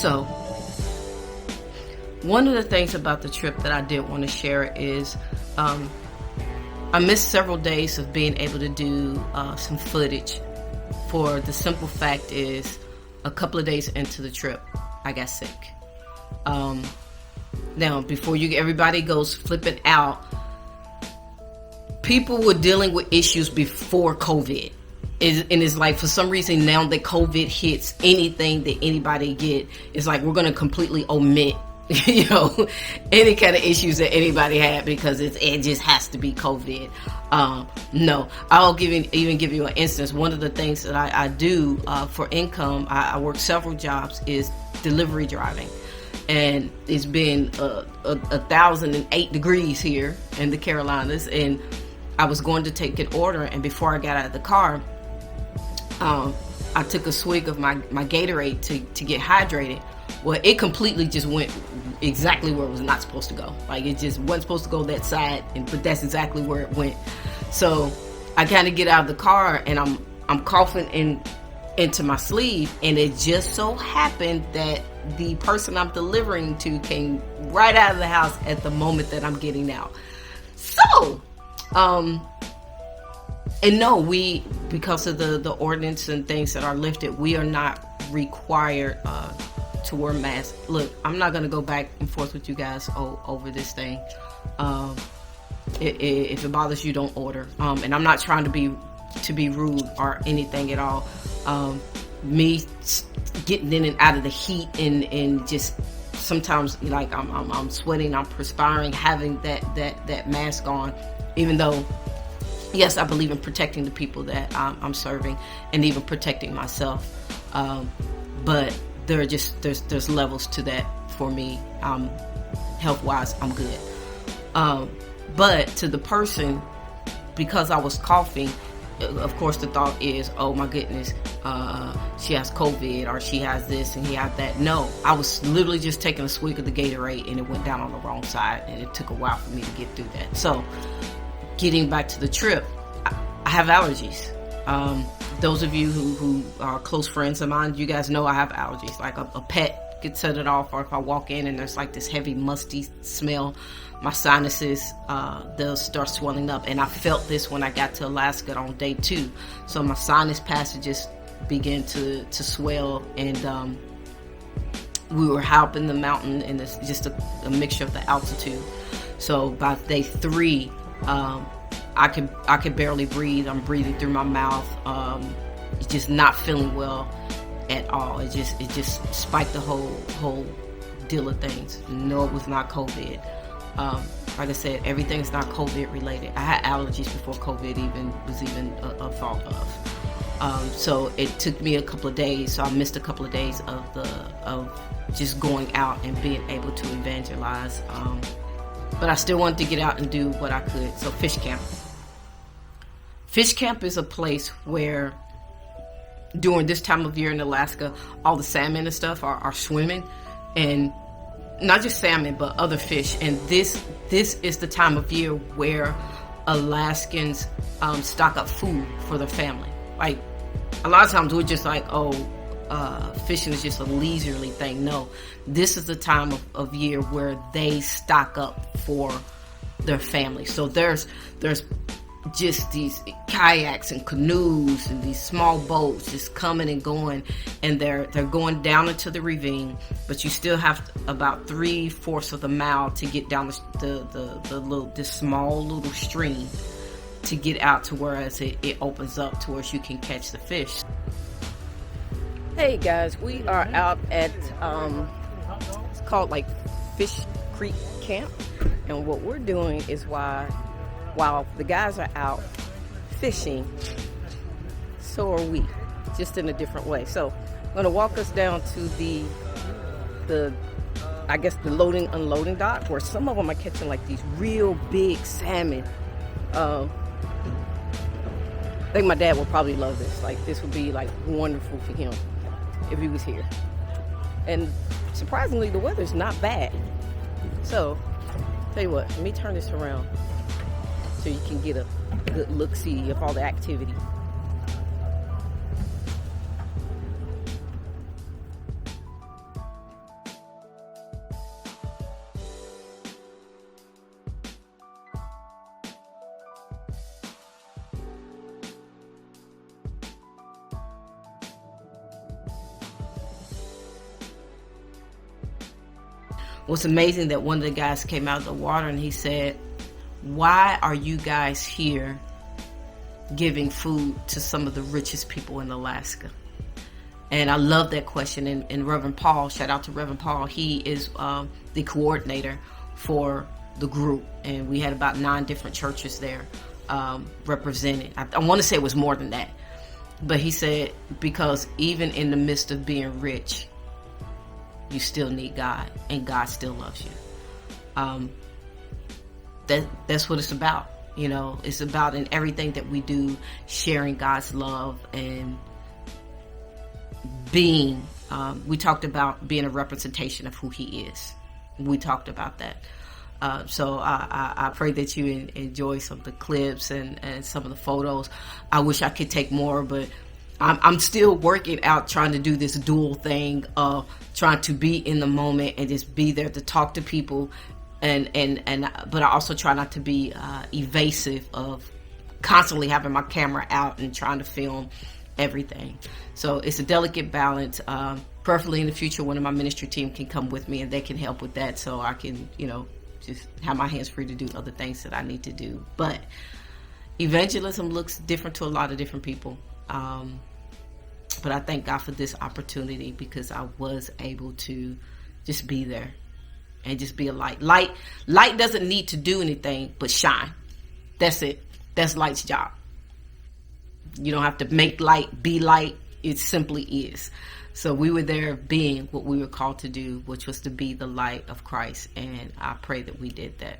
So, one of the things about the trip that I did want to share is I missed several days of being able to do some footage. For the simple fact is, a couple of days into the trip, I got sick. Now, before everybody goes flipping out, people were dealing with issues before COVID. And it's like, for some reason, now that COVID hits, anything that anybody get, it's like we're going to completely omit, any kind of issues that anybody had, because it just has to be COVID. No, I'll even give you an instance. One of the things that I do for income, I work several jobs, is delivery driving. And it's been 1,008 degrees here in the Carolinas, and I was going to take an order, and before I got out of the car, I took a swig of my Gatorade to get hydrated. Well, it completely just went exactly where it was not supposed to go. Like, it just wasn't supposed to go that side, but that's exactly where it went. So I kind of get out of the car, and I'm coughing into my sleeve, and it just so happened that the person I'm delivering to came right out of the house at the moment that I'm getting out. So, and no, because of the ordinance and things that are lifted, we are not required to wear masks. Look, I'm not going to go back and forth with you guys over this thing. If it bothers you, don't order. And I'm not trying to be rude or anything at all. Me getting in and out of the heat and just sometimes, like, I'm sweating, I'm perspiring, having that mask on, even though, yes, I believe in protecting the people that I'm serving and even protecting myself. But there's levels to that for me. Health-wise, I'm good. But to the person, because I was coughing, of course the thought is, oh my goodness, she has COVID, or she has this and he has that. No, I was literally just taking a swig of the Gatorade, and it went down on the wrong side, and it took a while for me to get through that. So, getting back to the trip, I have allergies. Those of you who are close friends of mine, you guys know I have allergies. Like a pet could set it off, or if I walk in and there's like this heavy musty smell, my sinuses, they'll start swelling up. And I felt this when I got to Alaska on day 2. So my sinus passages began to swell, and we were high up in the mountain, and it's just a mixture of the altitude. So by day 3, I could barely breathe. I'm breathing through my mouth. Just not feeling well at all. It just spiked the whole deal of things. No, it was not COVID. Like I said, everything's not COVID related. I had allergies before COVID was even a thought of. So it took me a couple of days. So I missed a couple of days of just going out and being able to evangelize. But I still wanted to get out and do what I could. So fish camp. Fish camp is a place where during this time of year in Alaska, all the salmon and stuff are swimming, and not just salmon, but other fish. And this is the time of year where Alaskans stock up food for their family. Like, a lot of times we're just like, fishing is just a leisurely thing. No, this is the time of year where they stock up for their family. So there's just these kayaks and canoes and these small boats just coming and going, and they're going down into the ravine, but you still have about 3/4 of the mile to get down this small little stream to get out to where it opens up to where you can catch the fish. Hey guys, we are out at it's called like Fish Creek Camp, and what we're doing is while the guys are out fishing, so are we, just in a different way. So I'm going to walk us down to the I guess the loading unloading dock, where some of them are catching like these real big salmon. I think my dad will probably love this. Like, this would be like wonderful for him if he was here. And surprisingly, the weather's not bad. So tell you what, let me turn this around so you can get a good look-see of all the activity. what's amazing that one of the guys came out of the water and he said, why are you guys here giving food to some of the richest people in Alaska? And I love that question. And Reverend Paul, shout out to Reverend Paul, he is the coordinator for the group. And we had about 9 different churches there represented. I want to say it was more than that. But he said, because even in the midst of being rich, you still need God, and God still loves you. That's what it's about. You know, it's about in everything that we do, sharing God's love and being, we talked about being a representation of who he is. We talked about that. So I pray that you enjoy some of the clips and some of the photos. I wish I could take more, but I'm still working out, trying to do this dual thing of trying to be in the moment and just be there to talk to people, but I also try not to be evasive of constantly having my camera out and trying to film everything. So it's a delicate balance. Preferably in the future, one of my ministry team can come with me and they can help with that, so I can, just have my hands free to do other things that I need to do. But evangelism looks different to a lot of different people. But I thank God for this opportunity, because I was able to just be there and just be a light. Light doesn't need to do anything but shine. That's it. That's light's job. You don't have to make light, be light. It simply is. So we were there being what we were called to do, which was to be the light of Christ. And I pray that we did that.